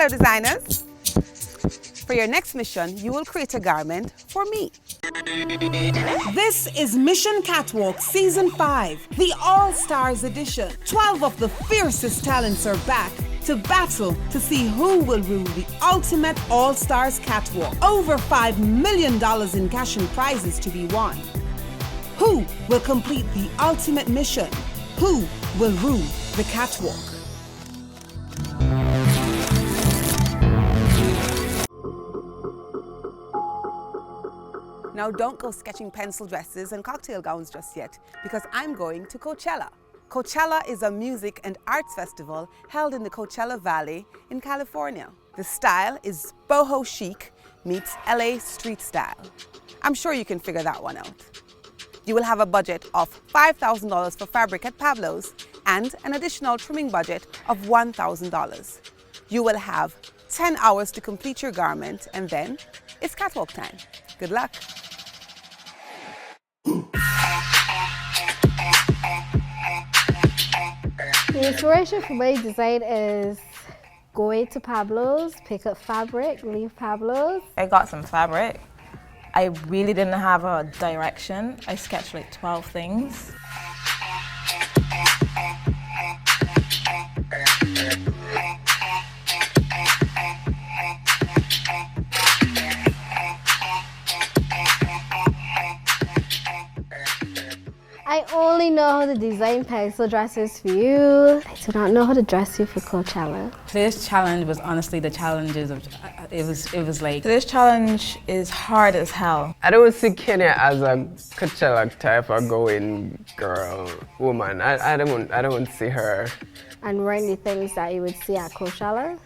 Hello designers. For your next mission, you will create a garment for me. This is Mission Catwalk Season 5, the All-Stars edition. 12 of the fiercest talents are back to battle to see who will rule the ultimate All-Stars Catwalk. Over $5 million in cash and prizes to be won. Who will complete the ultimate mission? Who will rule the catwalk? Now don't go sketching pencil dresses and cocktail gowns just yet, because I'm going to Coachella. Coachella is a music and arts festival held in the Coachella Valley in California. The style is boho chic meets LA street style. I'm sure you can figure that one out. You will have a budget of $5,000 for fabric at Pablo's and an additional trimming budget of $1,000. You will have 10 hours to complete your garment, and then it's catwalk time. Good luck. The inspiration for my design is going to Pablo's, pick up fabric, leave Pablo's. I got some fabric. I really didn't have a direction. I sketched like 12 things. I only know how to design pencil dresses for you. I do not know how to dress you for Coachella. Today's challenge was honestly the challenges of, it was like. Today's challenge is hard as hell. I don't see Keneea as a Coachella type of going girl, woman. I don't see her. And wearing the things that you would see at Coachella.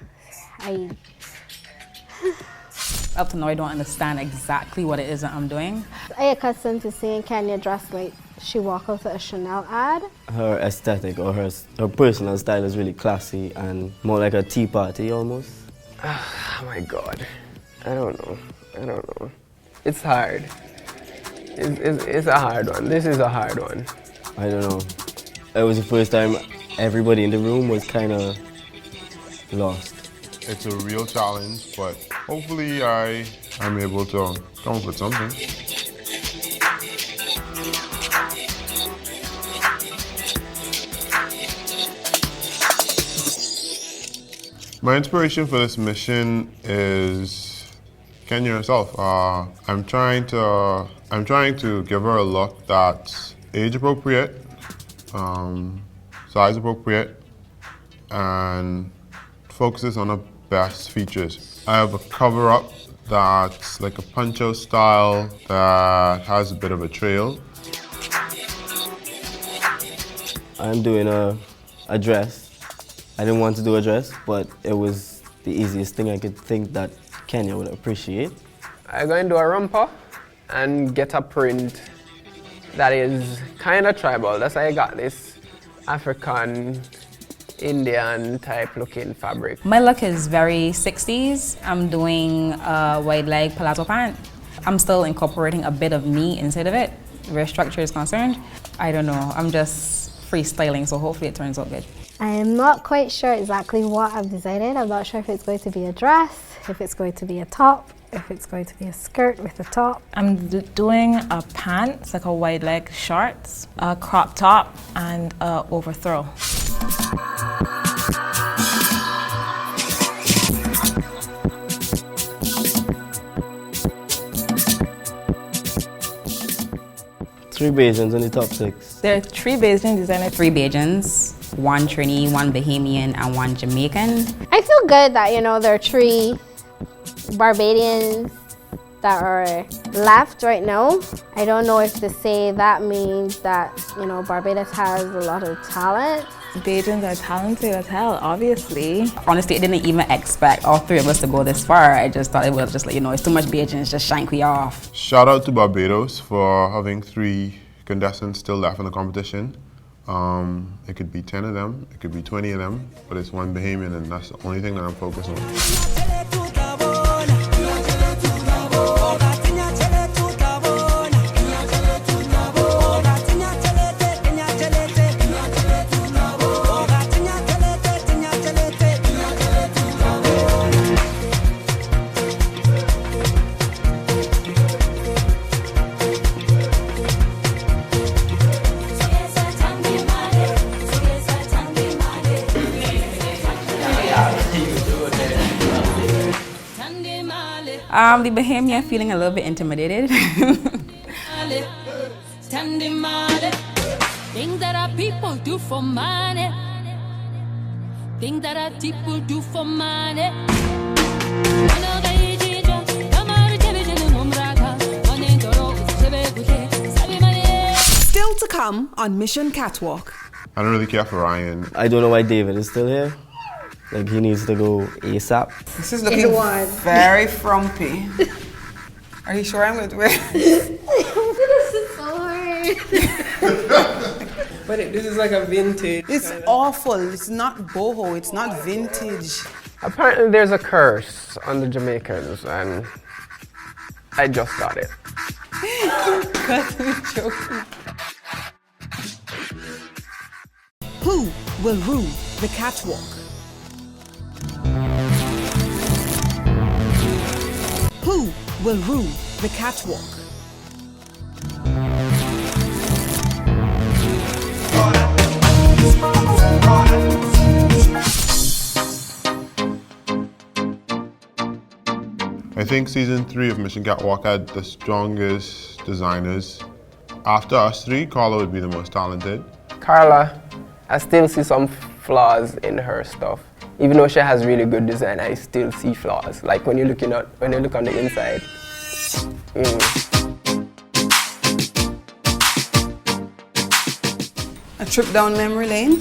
Up to now, I don't understand exactly what it is that I'm doing. I accustomed to seeing Keneea dressed like she walked out of a Chanel ad. Her aesthetic or her personal style is really classy and more like a tea party almost. Oh my God, I don't know. It's hard. It's a hard one. This is a hard one. I don't know. It was the first time everybody in the room was kind of lost. It's a real challenge, but hopefully I'm able to come up with something. My inspiration for this mission is Keneea herself. I'm trying to give her a look that's age appropriate, size appropriate, and focuses on her best features. I have a cover up that's like a poncho style that has a bit of a trail. I'm doing a dress. I didn't want to do a dress, but it was the easiest thing I could think that Keneea would appreciate. I'm going to do a romper and get a print that is kind of tribal. That's why I got this African, Indian type looking fabric. My look is very 60s. I'm doing a wide leg palazzo pant. I'm still incorporating a bit of me inside of it, where structure is concerned. I don't know, I'm just freestyling, so hopefully it turns out good. I am not quite sure exactly what I'm designing. I'm not sure if it's going to be a dress, if it's going to be a top, if it's going to be a skirt with a top. I'm doing a pants, like a wide leg shorts, a crop top, and a overthrow. Three Bajans in the top 6. There are 3 Bayesian designers, 3 Bajans, 1 Trini, 1 Bahamian, and 1 Jamaican. I feel good that, there are 3 Barbadians that are left right now. I don't know if to say that means that, Barbados has a lot of talent. Bajans are talented as hell, obviously. Honestly, I didn't even expect all 3 of us to go this far. I just thought it was just like, it's too much Bajans, just shank we off. Shout out to Barbados for having 3 contestants still left in the competition. It could be 10 of them, it could be 20 of them, but it's 1 Bahamian, and that's the only thing that I'm focused on. The Bahamian feeling a little bit intimidated. Things that our people do for money. Things that our people do for money. Still to come on Mission Catwalk. I don't really care for Ryan. I don't know why David is still here. Like, he needs to go ASAP. This is looking very frumpy. Are you sure I'm going to wear it? This is so hard. But this is like a vintage. It's awful. It's not boho. It's not vintage. Apparently there's a curse on the Jamaicans, and I just got it. Got me joking. Who will rule the catwalk? Who will rule the catwalk? I think season 3 of Mission Catwalk had the strongest designers. After us three, Carla would be the most talented. Carla, I still see some flaws in her stuff. Even though she has really good design, I still see flaws. Like when you look on the inside. A trip down memory lane.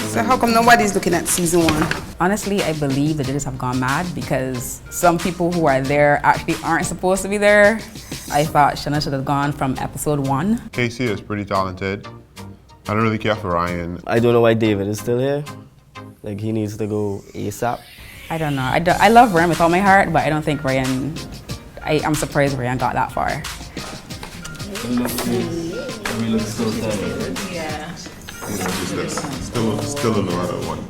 So how come nobody's looking at season 1? Honestly, I believe the judges have gone mad because some people who are there actually aren't supposed to be there. I thought Shanna should have gone from episode 1. Kesia is pretty talented. I don't really care for Ryan. I don't know why David is still here. Like, he needs to go ASAP. I don't know. I love Ryan with all my heart, but I don't think Ryan, I'm surprised Ryan got that far. Yeah. Still another one.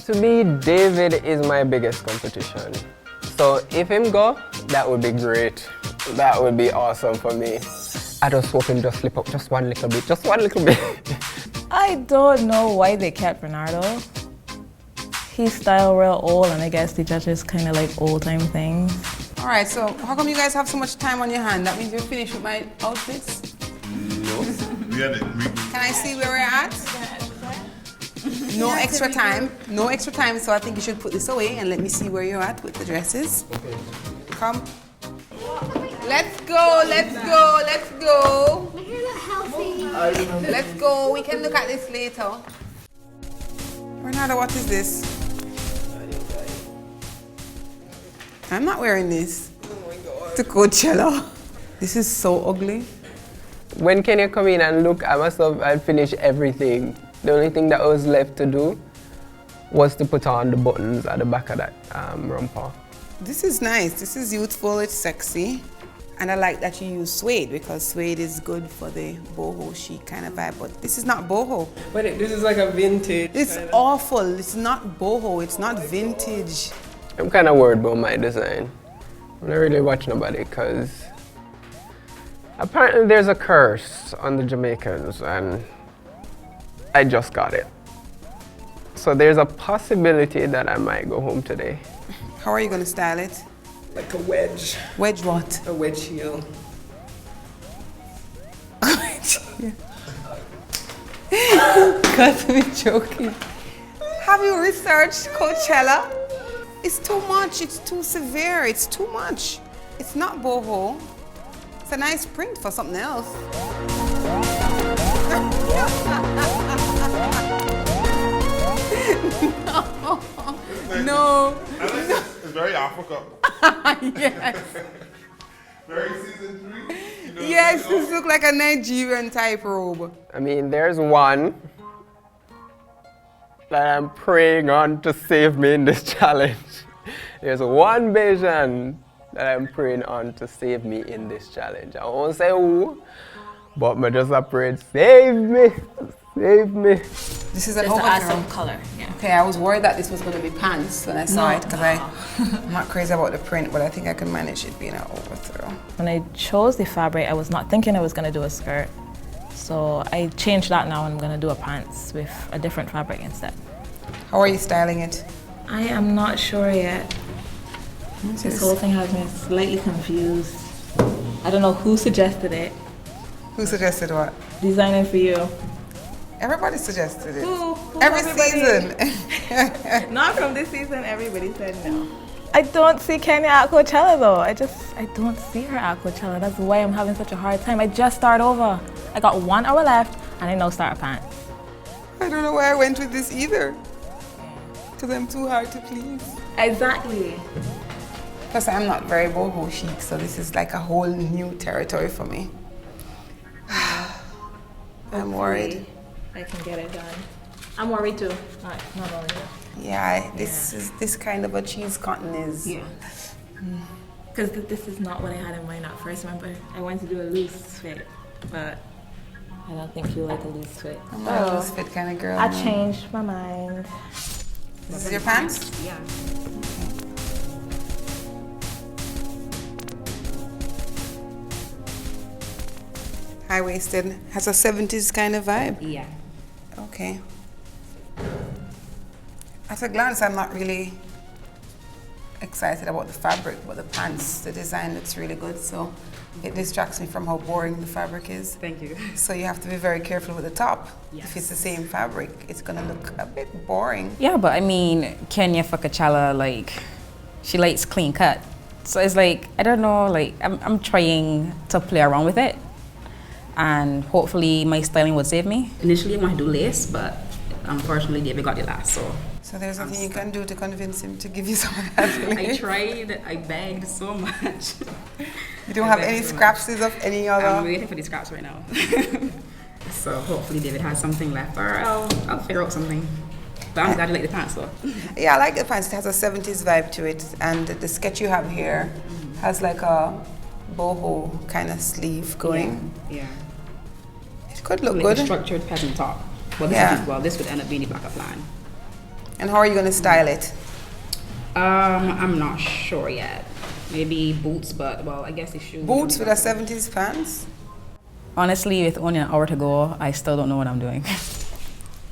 To me, David is my biggest competition. So if him go, that would be great. That would be awesome for me. I just hope him just slip up just one little bit, I don't know why they kept Renardo. He's style real old, and I guess the judges kind of like old time things. All right, so how come you guys have so much time on your hand? That means you're finished with my outfits? No. Can I see where we're at? No extra time. No extra time, so I think you should put this away and let me see where you're at with the dresses. Okay. Come. Let's go, let's go, let's go. Let's go, we can look at this later. Renardo, what is this? I'm not wearing this. Oh my God. To Coachella. This is so ugly. When Keneea come in and look, I must have finished everything. The only thing that was left to do was to put on the buttons at the back of that romper. This is nice. This is youthful, it's sexy. And I like that you use suede because suede is good for the boho chic kind of vibe, but this is not boho. But this is like a vintage. It's awful. It's not boho. It's not vintage. I'm kind of worried about my design. I'm not really watching nobody because apparently there's a curse on the Jamaicans and I just got it. So there's a possibility that I might go home today. How are you going to style it? Like a wedge. Wedge what? A wedge heel. Got me joking. Have you researched Coachella? It's too much. It's too severe. It's too much. It's not boho. It's a nice print for something else. No. It's very Africa. Yes. Very season 3. You know, Yes, this looks like a Nigerian type robe. I mean, there's one that I'm praying on to save me in this challenge. There's one Bayesian that I'm praying on to save me in this challenge. I won't say who, but I just prayed, save me, save me. This is an It's an overthrow. awesome color. Yeah. Okay, I was worried that this was going to be pants when I saw it because I'm not crazy about the print, but I think I can manage it being an overthrow. When I chose the fabric, I was not thinking I was going to do a skirt. So I changed that now and I'm going to do a pants with a different fabric instead. How are you styling it? I am not sure yet. This whole thing has me slightly confused. I don't know who suggested it. Who suggested what? Designing for you. Everybody suggested it. Who Every everybody? season. Not from this season, everybody said no. I don't see Keneea at Coachella though. I don't see her at Coachella. That's why I'm having such a hard time. I just started over. I got 1 hour left and I know start a pants. I don't know why I went with this either. Because I'm too hard to please. Exactly. Plus, I'm not very boho chic, so this is like a whole new territory for me. I'm worried. I can get it done. I'm worried too. Not only you. Yeah, this kind of a cheese cotton is. Yeah. Because this is not what I had in mind at first. Remember, I wanted to do a loose fit, but I don't think you like a loose fit. I'm not a loose fit kind of girl. I changed my mind. This is your pants? Yeah. High-waisted, has a 70s kind of vibe. Yeah. Okay. At a glance, I'm not really excited about the fabric, but the pants, the design looks really good, so it distracts me from how boring the fabric is. Thank you. So you have to be very careful with the top. Yes. If it's the same fabric, it's gonna look a bit boring. Yeah, but I mean, Keneea for Coachella, like, she likes clean cut. So it's like, I don't know, like, I'm trying to play around with it. And hopefully my styling would save me. Initially I wanted to do lace, but unfortunately David got the last, so. So there's nothing you can do to convince him to give you some of that. I tried, I begged so much. You don't have any scraps of any other? I'm waiting for the scraps right now. So hopefully David has something left, or I'll figure out something. But I'm glad you like the pants though. Yeah, I like the pants. It has a 70s vibe to it. And the sketch you have here has like a boho kind of sleeve going. Yeah. It could look like good. A structured pattern top. Well, this would end up being the backup plan. And how are you going to style it? I'm not sure yet. Maybe boots, but well, I guess the shoes. Boots with a 70s pants? Honestly, with only an hour to go, I still don't know what I'm doing.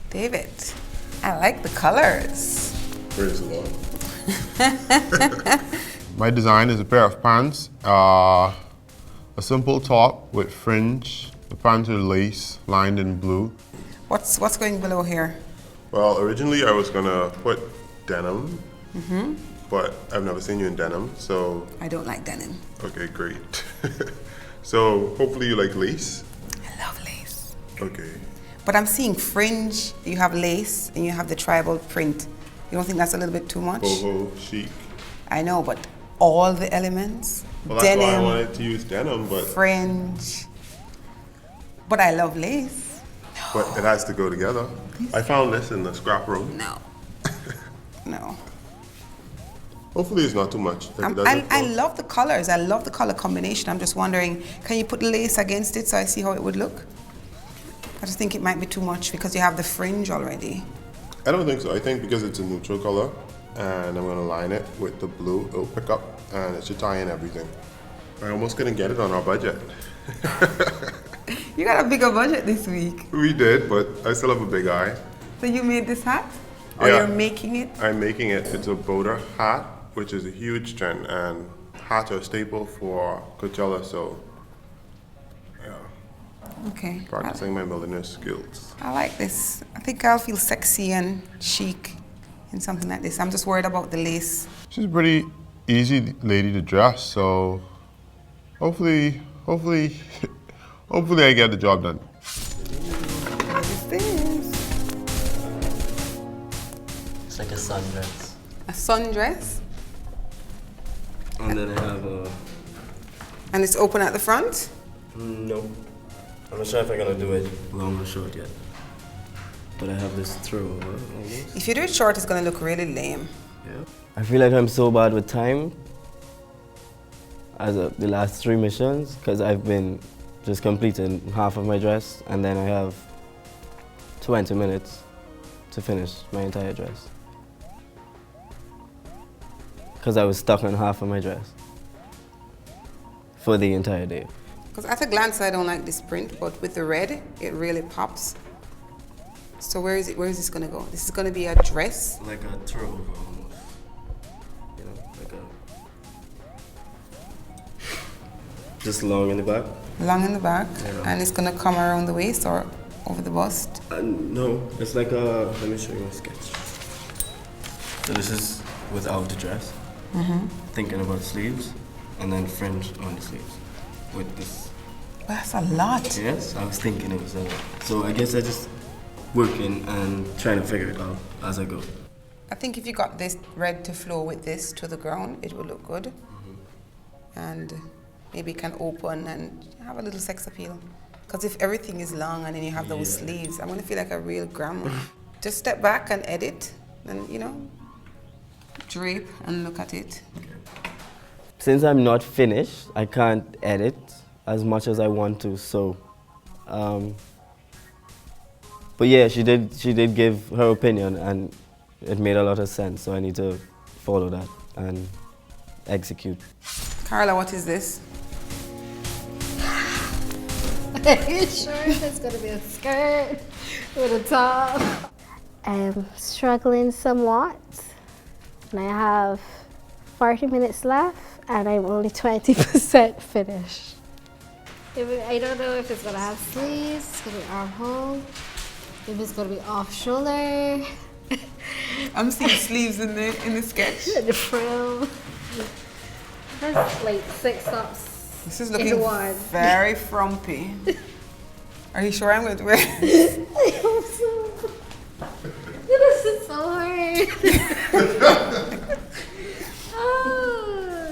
David, I like the colors. Praise the Lord. My design is a pair of pants, a simple top with fringe. The pants are lace, lined in blue. What's going below here? Well, originally I was gonna put denim, but I've never seen you in denim, so. I don't like denim. Okay, great. So hopefully you like lace? I love lace. Okay. But I'm seeing fringe, you have lace, and you have the tribal print. You don't think that's a little bit too much? Boho, chic. I know, but all the elements, Well, denim, that's why I wanted to use denim, but. fringe. But I love lace. But it has to go together. I found this in the scrap room. No. No. Hopefully it's not too much. If it I doesn't, love the colors. I love the color combination. I'm just wondering, can you put the lace against it so I see how it would look? I just think it might be too much because you have the fringe already. I don't think so. I think because it's a neutral color and I'm gonna line it with the blue, it'll pick up and it should tie in everything. I almost couldn't get it on our budget. You got a bigger budget this week. We did, but I still have a big eye. So you made this hat? Or Yeah. you're making it? I'm making it. It's a boater hat, which is a huge trend, and hats are a staple for Coachella, so yeah, Okay. practicing my millionaire skills. I like this. I think I'll feel sexy and chic in something like this. I'm just worried about the lace. She's a pretty easy lady to dress, so hopefully I get the job done. What is this? It's like a sundress. A sundress? And then I have a... And it's open at the front? No. I'm not sure if I'm gonna do it long or short yet. But I have this throw over almost. If you do it short, it's gonna look really lame. Yeah. I feel like I'm so bad with time as the last 3 missions because I've been just completing half of my dress and then I have 20 minutes to finish my entire dress. Because I was stuck on half of my dress for the entire day. Because at a glance, I don't like this print, but with the red, it really pops. So where is this gonna go? This is gonna be a dress? Like a turbo almost. You know, like a... Just long in the back. Long in the back, Yeah. and it's gonna come around the waist or over the bust? No, it's like a... Let me show you a sketch. So this is without the dress. Thinking about sleeves, and then fringe on the sleeves with this. That's a lot. Yes, I was thinking it was a lot. So I guess I just working and trying to figure it out as I go. I think if you got this red to flow with this to the ground, it would look good. And maybe it can open and have a little sex appeal. Because if everything is long and then you have those sleeves, I'm gonna feel like a real grandma. Just step back and edit, and you know, drape and look at it. Since I'm not finished, I can't edit as much as I want to, so. But yeah, she did give her opinion, and it made a lot of sense, so I need to follow that and execute. Carla, what is this? Are you sure it's gonna be a skirt with a top? I'm struggling somewhat, and I have 40 minutes left, and I'm only 20% finished. I don't know if it's gonna have sleeves, it's gonna be armhole, if it's gonna be off shoulder. I'm seeing sleeves in the sketch. The frill. That's like 6 tops. This is looking very frumpy. Are you sure I'm going to wear it? I hope so. This is so hard.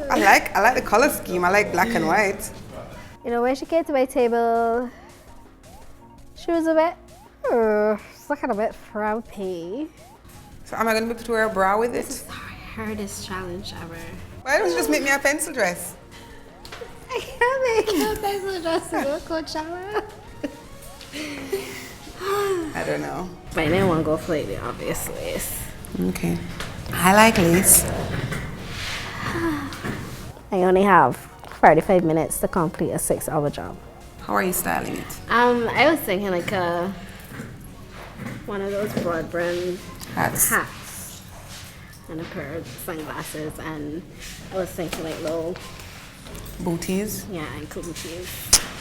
I like the color scheme. I like black and white. You know, when she came to my table, she was a bit, looking a bit frumpy. So am I going to be able to wear a bra with it? This is the hardest challenge ever. Why don't you just make me a pencil dress? I can't make a pencil dress to go Coachella. I don't know. But I didn't want to go for the obvious lace. Okay. I like lace. I only have 45 minutes to complete a 6-hour job. How are you styling it? I was thinking like one of those broad brim hats and a pair of sunglasses, and I was thinking like little booties. Yeah, ankle booties.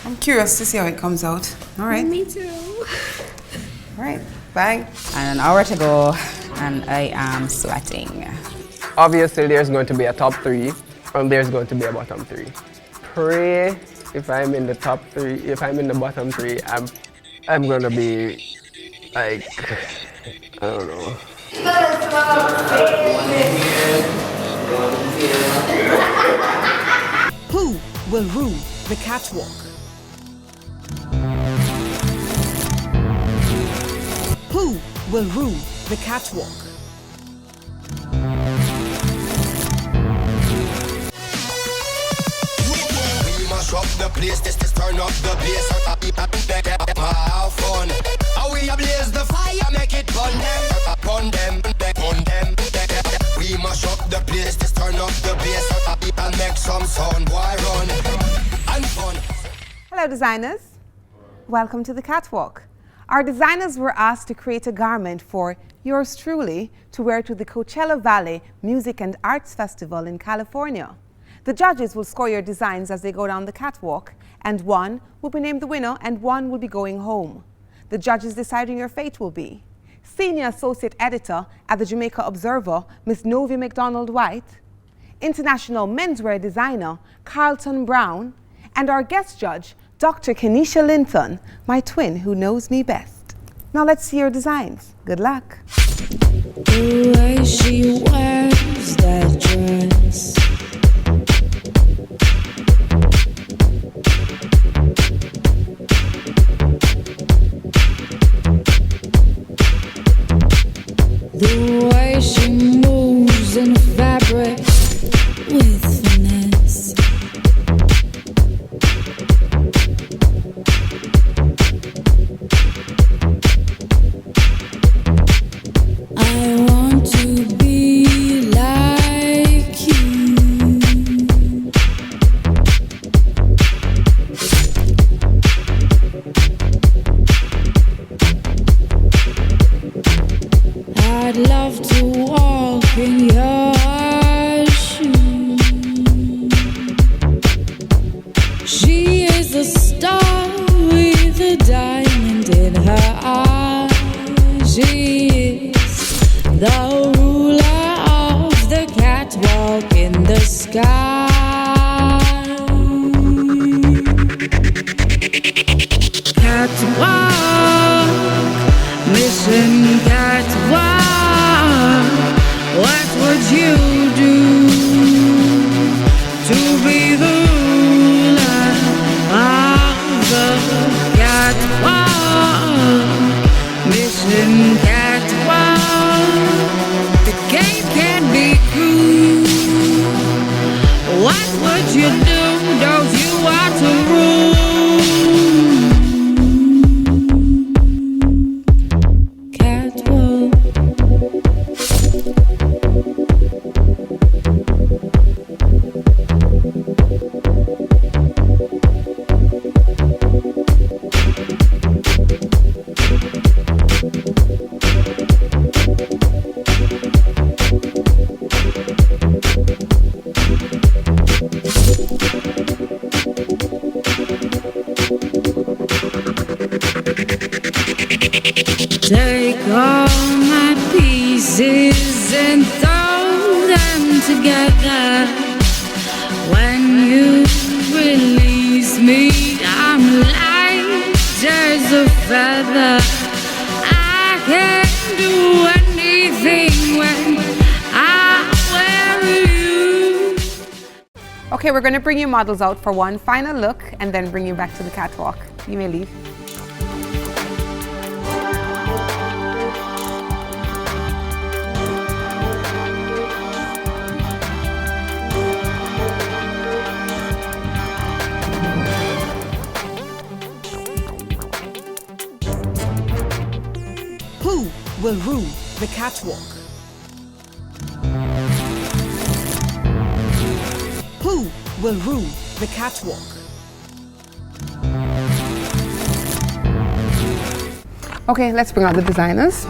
I'm curious to see how it comes out. All right. Me too. All right. Bye. And an hour to go, and I am sweating. Obviously, there's going to be a top 3, and there's going to be a bottom 3. Pray if I'm in the top 3, if I'm in the bottom 3, I'm gonna be like, I don't know. Who will rule the catwalk? Who will rule the catwalk? Up the place, this turn up the bass. Have fun. How we ablaze the fire, make it burn them, burn them, burn them. We mash up the place, this turn up the bass and make some sound. Why run and fun? Hello, designers. Welcome to the Catwalk. Our designers were asked to create a garment for yours truly to wear to the Coachella Valley Music and Arts Festival in California. The judges will score your designs as they go down the catwalk, and one will be named the winner and one will be going home. The judges deciding your fate will be Senior Associate Editor at the Jamaica Observer, Miss Novia McDonald-Whyte, International Menswear Designer, Carlton Brown, and our guest judge, Dr. Kenisha Linton, my twin who knows me best. Now let's see your designs. Good luck. The way she wears that dress, the way she moves in the fabric with finesse. I want to be like you. sky. Catwalk, mission catwalk. What would you do to be the ruler of the catwalk? Mission catwalk. The game can be cruel. What would you do? Don't you want to rule? Take all my pieces and throw them together. When you release me, I'm light as a feather. I can do anything when I'm with you. Okay, we're going to bring you models out for one final look and then bring you back to the catwalk. You may leave. Who will rule the catwalk? Who will rule the catwalk? Okay, let's bring out the designers.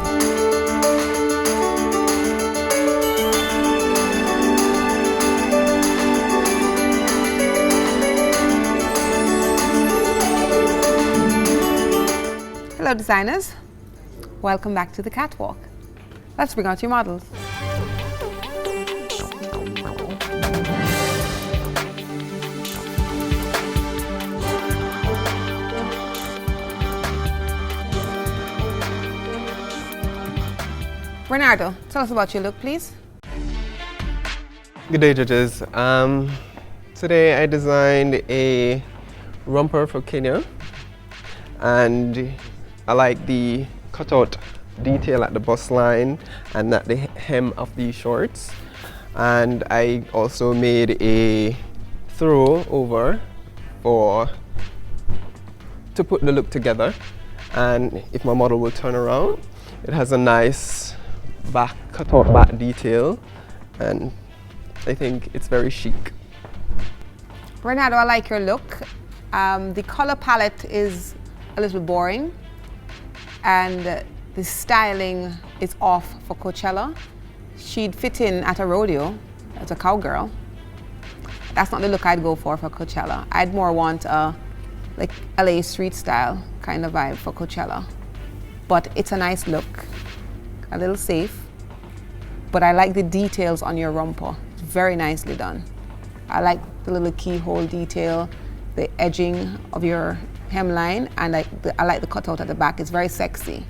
Hello designers, welcome back to the catwalk. Let's bring out your models. Renardo, tell us about your look, please. Good day, judges. Today I designed a romper for Kenya, and I like the cutout detail at the bust line and at the hem of the shorts. And I also made a throw over to put the look together. And if my model will turn around, it has a nice cutout back detail, and I think it's very chic. Renardo, I like your look. The color palette is a little boring, and the styling is off for Coachella. She'd fit in at a rodeo as a cowgirl. That's not the look I'd go for Coachella. I'd more want a like LA street style kind of vibe for Coachella. But it's a nice look, a little safe. But I like the details on your romper. It's very nicely done. I like the little keyhole detail, the edging of your hemline, and I like the cutout at the back. It's very sexy.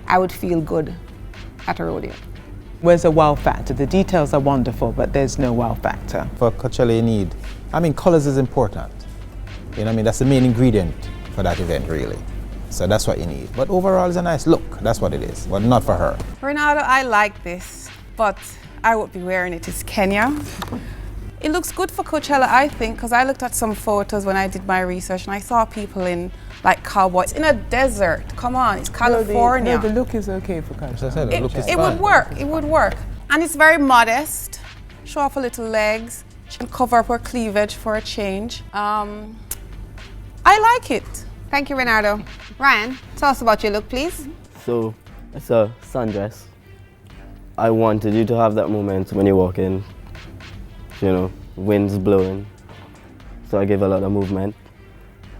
I would feel good at a rodeo. Where's the wow factor? The details are wonderful, but there's no wow factor. For Coachella, you need, colors is important. You know what I mean? That's the main ingredient for that event, really. So that's what you need. But overall, it's a nice look. That's what it is, but not for her. Renardo, I like this, but I won't be wearing it. It's Kenya. It looks good for Coachella, I think, because I looked at some photos when I did my research and I saw people in like cowboys in a desert. Come on, it's California. No, the look is okay for Coachella. As I said, the look is It would work, it would work. And it's very modest. Show off her little legs and cover up her cleavage for a change. I like it. Thank you, Renardo. Ryan, tell us about your look, please. So, it's a sundress. I wanted you to have that moment when you walk in, you know, wind's blowing. So I gave a lot of movement.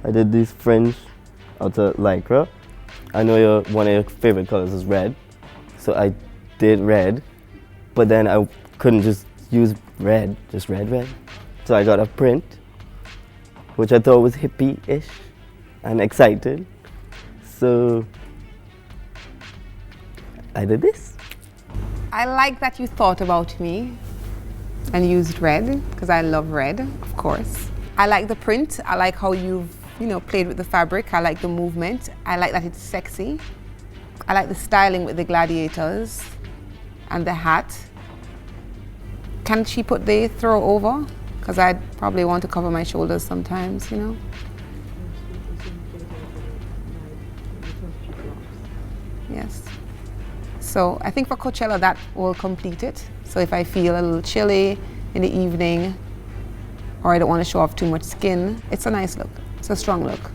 I did this fringe out of lycra. I know one of your favorite colors is red, so I did red, but then I couldn't just use red, just red. So I got a print, which I thought was hippie-ish and excited. So I did this. I like that you thought about me and used red, because I love red, of course. I like the print. I like how you've, played with the fabric. I like the movement. I like that it's sexy. I like the styling with the gladiators and the hat. Can she put the throw over? Because I'd probably want to cover my shoulders sometimes, Yes. So I think for Coachella that will complete it. So if I feel a little chilly in the evening, or I don't want to show off too much skin, it's a nice look. It's a strong look.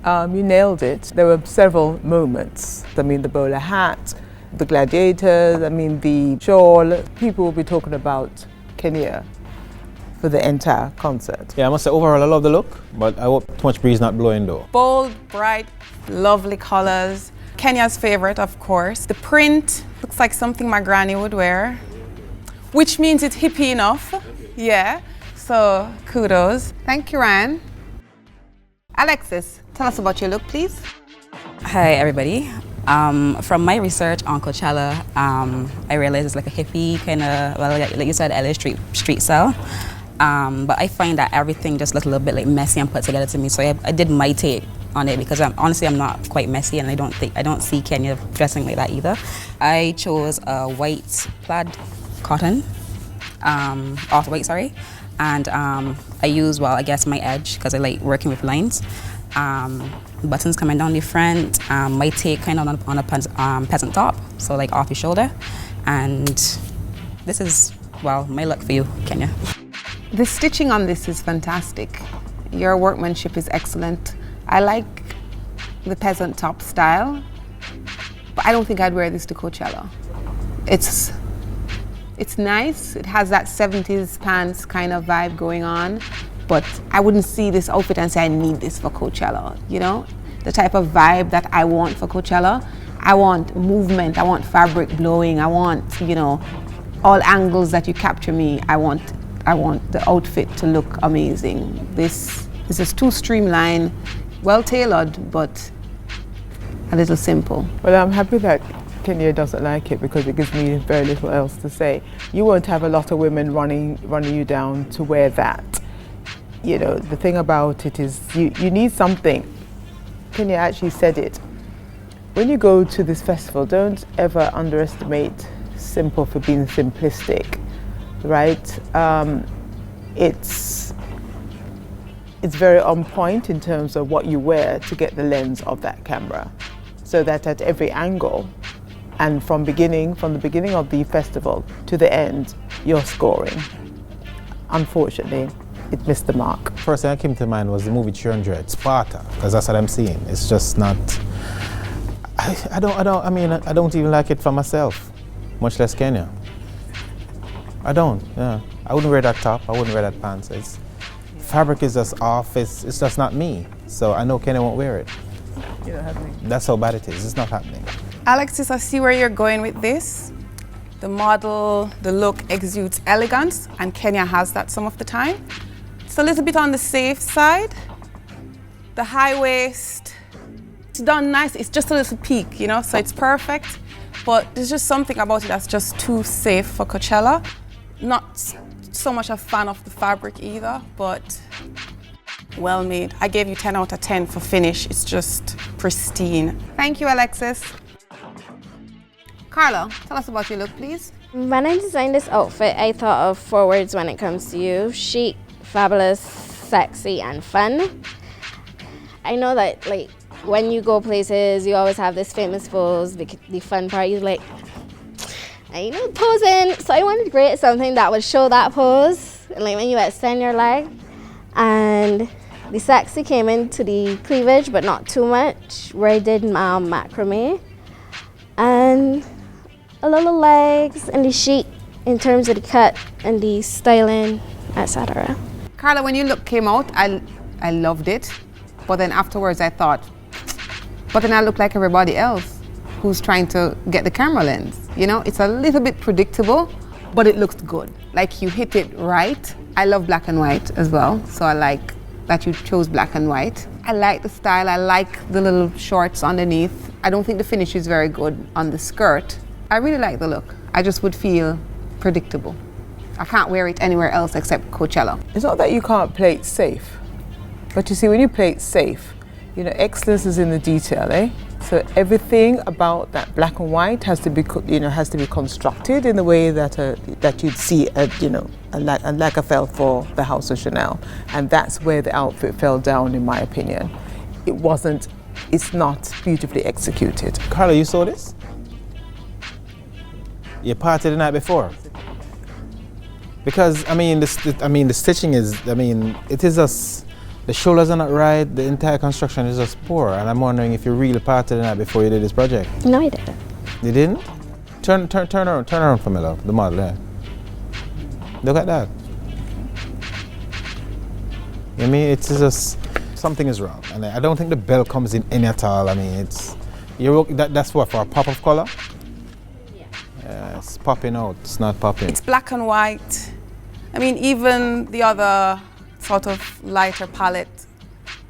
You nailed it. There were several moments. I mean, the bowler hat, the gladiators, the shawl. People will be talking about Keneea for the entire concert. Yeah, I must say overall I love the look, but I hope too much breeze not blowing though. Bold, bright, lovely colors. Kenea's favorite, of course. The print looks like something my granny would wear, which means it's hippie enough. Yeah, so kudos. Thank you, Ryan. Alexis, tell us about your look, please. Hi, everybody. From my research on Coachella, I realized it's like a hippie kind of, like you said, LA street style. But I find that everything just looks a little bit like messy and put together to me. So I did my take on it because honestly I'm not quite messy, and I don't see Keneea dressing like that either. I chose a white plaid cotton, off-white, sorry. And I use, my edge, because I like working with lines. Buttons coming down the front, my take kind of on a peasant top, so like off your shoulder. And this is, my look for you, Keneea. The stitching on this is fantastic. Your workmanship is excellent. I like the peasant top style, but I don't think I'd wear this to Coachella. It's nice. It has that 70s pants kind of vibe going on, but I wouldn't see this outfit and say I need this for Coachella, The type of vibe that I want for Coachella. I want movement, I want fabric blowing, I want, all angles that you capture me. I want the outfit to look amazing. This is too streamlined, well tailored, but a little simple. Well, I'm happy that Keneea doesn't like it because it gives me very little else to say. You won't have a lot of women running you down to wear that. The thing about it is you need something. Keneea actually said it. When you go to this festival, don't ever underestimate simple for being simplistic, right? It's very on point in terms of what you wear to get the lens of that camera, so that at every angle, and from the beginning of the festival to the end, you're scoring. Unfortunately, it missed the mark. First thing that came to mind was the movie 300, Sparta, because that's what I'm seeing. It's just not, I don't even like it for myself, much less Keneea. I don't, yeah. I wouldn't wear that top, I wouldn't wear that pants. Fabric is just off, it's just not me. So I know Keneea won't wear it. You're not happening. That's how bad it is, it's not happening. Alexis, I see where you're going with this. The model, the look exudes elegance, and Keneea has that some of the time. It's a little bit on the safe side. The high waist, it's done nice. It's just a little peak, so it's perfect. But there's just something about it that's just too safe for Coachella. Not so much a fan of the fabric either, but well made. I gave you 10 out of 10 for finish. It's just pristine. Thank you, Alexis. Carla, tell us about your look, please. When I designed this outfit, I thought of 4 words when it comes to you: chic, fabulous, sexy, and fun. I know that, when you go places, you always have this famous pose, the fun part, you're like, posing. So I wanted to create something that would show that pose, and when you extend your leg. And the sexy came into the cleavage, but not too much, where I did macrame. And a little legs and the chic in terms of the cut and the styling, etc. Carla, when your look came out, I loved it. But then afterwards I thought, but then I look like everybody else who's trying to get the camera lens. It's a little bit predictable, but it looks good. Like you hit it right. I love black and white as well, so I like that you chose black and white. I like the style, I like the little shorts underneath. I don't think the finish is very good on the skirt. I really like the look. I just would feel predictable. I can't wear it anywhere else except Coachella. It's not that you can't play it safe, but you see, when you play it safe, you know, excellence is in the detail, eh? So everything about that black and white has to be, has to be constructed in the way that that you'd see, a lacquer fell for the House of Chanel, and that's where the outfit fell down, in my opinion. It's not beautifully executed. Carla, you saw this? You partied the night before. Because the stitching is, it is just, the shoulders are not right, the entire construction is just poor, and I'm wondering if you really partied the night before you did this project. No, I didn't. You didn't? Turn around for me, love, the model there. Look at that. It's just, something is wrong, and I don't think the belt comes in any at all. That's what, for a pop of color? Yeah, it's popping out, it's not popping. It's black and white. Even the other sort of lighter palette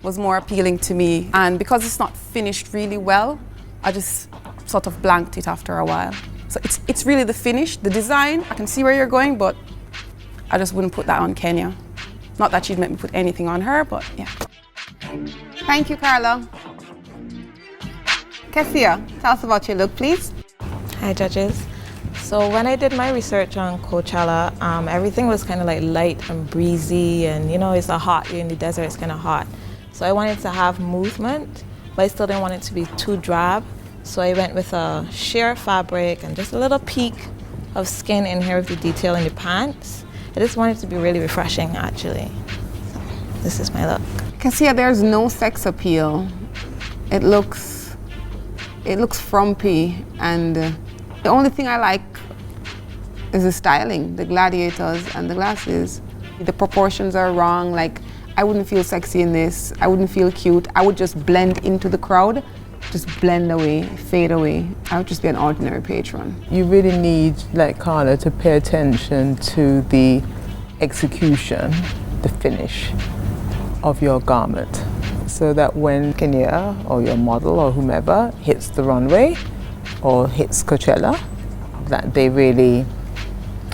was more appealing to me. And because it's not finished really well, I just sort of blanked it after a while. So it's really the finish, the design. I can see where you're going, but I just wouldn't put that on Keneea. Not that she'd make me put anything on her, but yeah. Thank you, Carla. Kesia, tell us about your look, please. Hi, judges. So when I did my research on Coachella, everything was kind of like light and breezy, and it's hot, you're in the desert, it's kind of hot. So I wanted to have movement, but I still didn't want it to be too drab. So I went with a sheer fabric and just a little peak of skin in here with the detail in the pants. I just wanted it to be really refreshing, actually. So this is my look. Kesia, there's no sex appeal. It looks frumpy, and the only thing I like is the styling, the gladiators and the glasses. The proportions are wrong. Like, I wouldn't feel sexy in this. I wouldn't feel cute. I would just blend into the crowd, just blend away, fade away. I would just be an ordinary patron. You really need, like Carla, to pay attention to the execution, the finish of your garment, so that when Keneea or your model or whomever hits the runway or hits Coachella, that they really,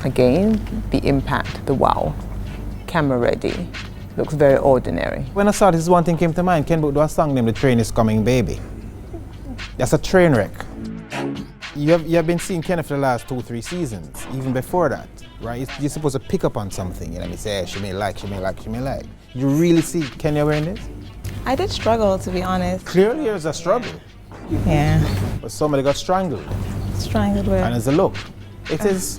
again, the impact, the wow, camera ready, looks very ordinary. When I saw this, one thing came to mind. Ken Book do a song named The Train Is Coming, Baby. That's a train wreck. You have been seeing Keneea for the last 2-3 seasons, even before that, right? You're supposed to pick up on something, say, hey, she may like. You really see Keneea wearing this? I did struggle, to be honest. Clearly there's a struggle. Yeah. But somebody got strangled. Strangled where? And it's a look. It's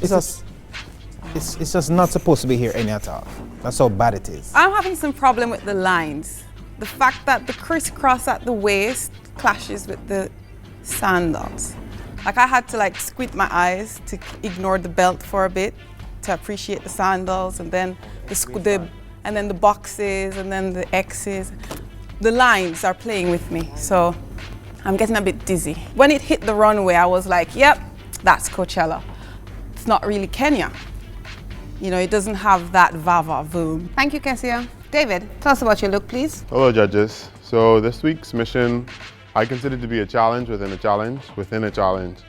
just not supposed to be here any at all. That's how bad it is. I'm having some problem with the lines. The fact that the crisscross at the waist clashes with the sandals. Like, I had to squint my eyes to ignore the belt for a bit to appreciate the sandals, and then the boxes, and then the X's. The lines are playing with me, so I'm getting a bit dizzy. When it hit the runway, I was like, yep, that's Coachella. It's not really Keneea. It doesn't have that va-va-voom. Thank you, Kesia. David, tell us about your look, please. Hello, judges. So this week's mission, I consider to be a challenge within a challenge within a challenge.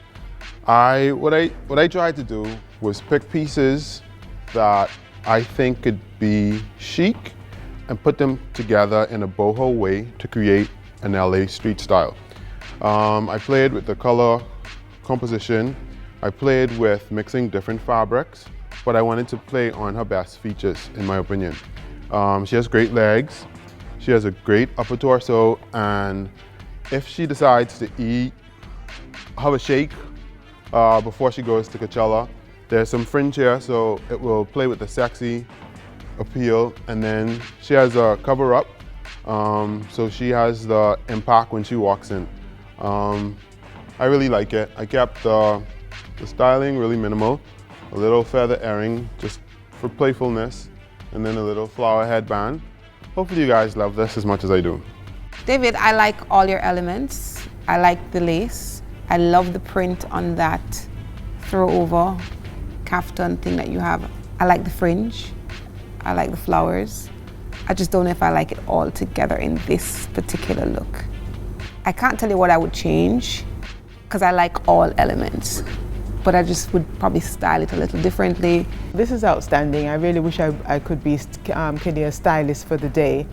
What I tried to do was pick pieces that I think could be chic and put them together in a boho way to create an LA street style. I played with the color composition. I played with mixing different fabrics, but I wanted to play on her best features, in my opinion. She has great legs. She has a great upper torso, and if she decides to have a shake before she goes to Coachella, there's some fringe here, so it will play with the sexy appeal. And then she has a cover up, so she has the impact when she walks in. I really like it. I kept the styling really minimal, a little feather earring just for playfulness, and then a little flower headband. Hopefully you guys love this as much as I do. David, I like all your elements. I like the lace. I love the print on that throw over kaftan thing that you have. I like the fringe. I like the flowers. I just don't know if I like it all together in this particular look. I can't tell you what I would change because I like all elements, but I just would probably style it a little differently. This is outstanding. I really wish I could be Kenea's stylist for the day.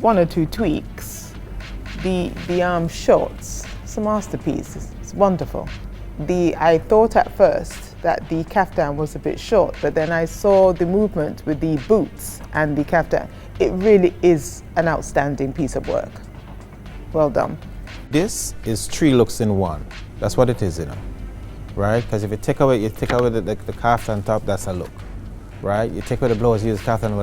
One or two tweaks. The shorts, it's a masterpiece. It's wonderful. I thought at first that the kaftan was a bit short, but then I saw the movement with the boots and the kaftan. It really is an outstanding piece of work. Well done. This is 3 looks in one. That's what it is, you know, right? Because if you take away the kaftan top, that's a look, right? You take away the blouse, use kaftan,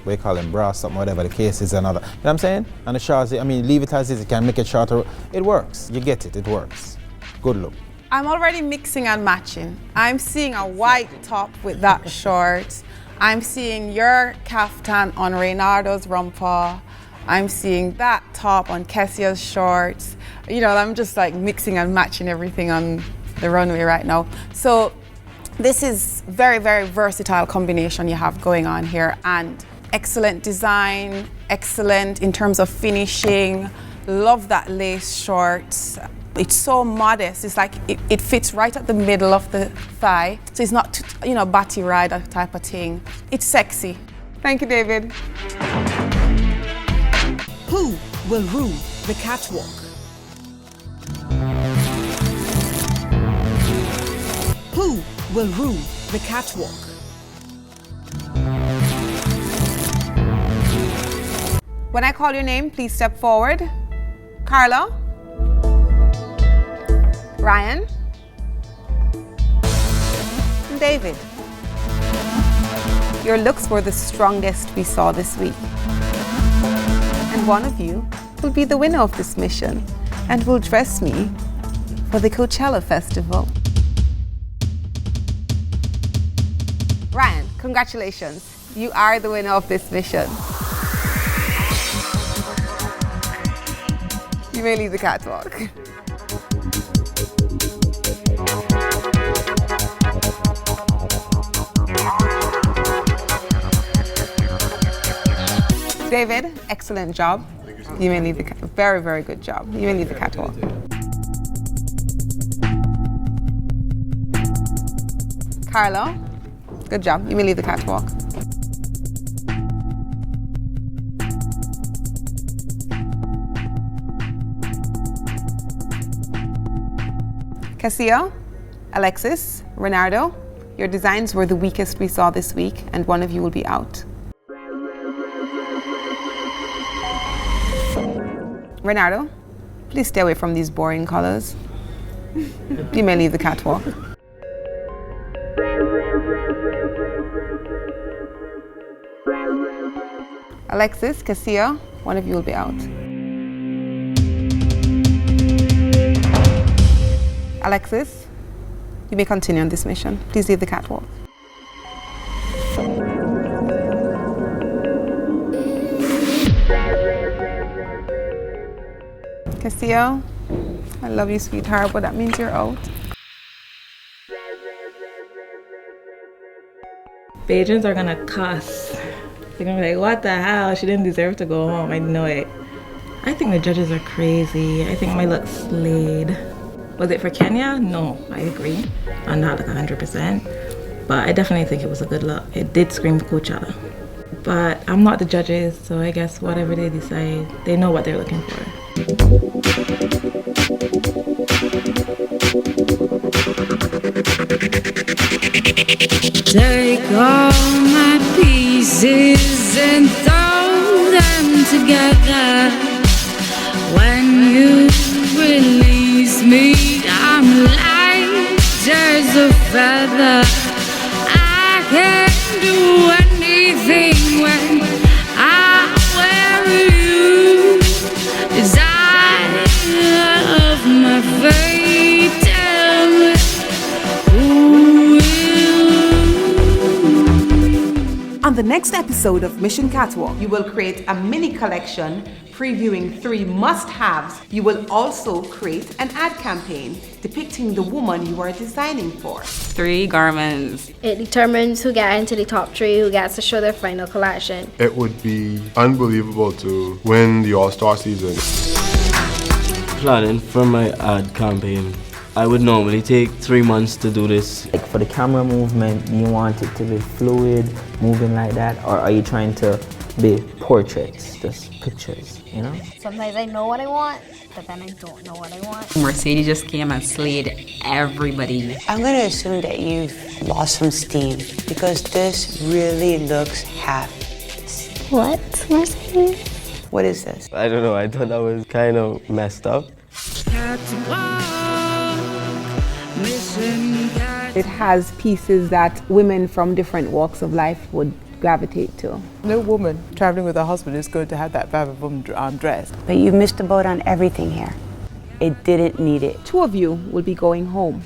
we call them bra, something, whatever the case is, another. You know what I'm saying? And the shorts, I mean, leave it as is. You can make it shorter. It works. You get it. It works. Good look. I'm already mixing and matching. I'm seeing a white top with that short. I'm seeing your kaftan on Renardo's romper. I'm seeing that top on Kesia's shorts. You know, I'm just like mixing and matching everything on the runway right now. So this is very, very versatile combination you have going on here, and excellent design, excellent in terms of finishing. Love that lace short. It's so modest. It's like it fits right at the middle of the thigh. So it's not, you know, batty rider type of thing. It's sexy. Thank you, David. Who will rule the catwalk? Who will rule the catwalk? When I call your name, please step forward. Carla. Ryan. And David. Your looks were the strongest we saw this week. And one of you will be the winner of this mission and will dress me for the Coachella Festival. Ryan, congratulations. You are the winner of this mission. You may leave the catwalk. David, excellent job. You may leave the very, very good job. You may leave the catwalk. Carla, good job. You may leave the catwalk. Kesia, Alexis, Renardo, your designs were the weakest we saw this week, and one of you will be out. Renardo, please stay away from these boring colors. You may leave the catwalk. Alexis, Kesia, one of you will be out. Alexis, you may continue on this mission. Please leave the catwalk. Kesia, I love you, sweetheart, but that means you're out. Bajans are gonna cuss. They're gonna be like, what the hell? She didn't deserve to go home. I know it. I think the judges are crazy. I think my look slayed. Was it for Keneea? No, I agree. I'm not like 100%. But I definitely think it was a good look. It did scream Coachella. But I'm not the judges, so I guess whatever they decide, they know what they're looking for. Take all my pieces and throw them together. When you release me, I'm light as a feather. I can do anything when I wear you. Desire of my fate, tell me who will. On the next episode of Mission Catwalk, you will create a mini collection Previewing 3 must-haves, you will also create an ad campaign depicting the woman you are designing for. 3 garments. It determines who gets into the top 3, who gets to show their final collection. It would be unbelievable to win the All-Star season. Planning for my ad campaign, I would normally take 3 months to do this. Like for the camera movement, do you want it to be fluid, moving like that, or are you trying to be portraits, just pictures, you know? Sometimes I know what I want, but then I don't know what I want. Mercedes just came and slayed everybody. I'm going to assume that you've lost some steam because this really looks half. What, Mercedes? What is this? I don't know, I thought that was kind of messed up. It has pieces that women from different walks of life would gravitate to. No woman traveling with her husband is going to have that type of dress. But you missed the boat on everything here. It didn't need it. 2 of you will be going home.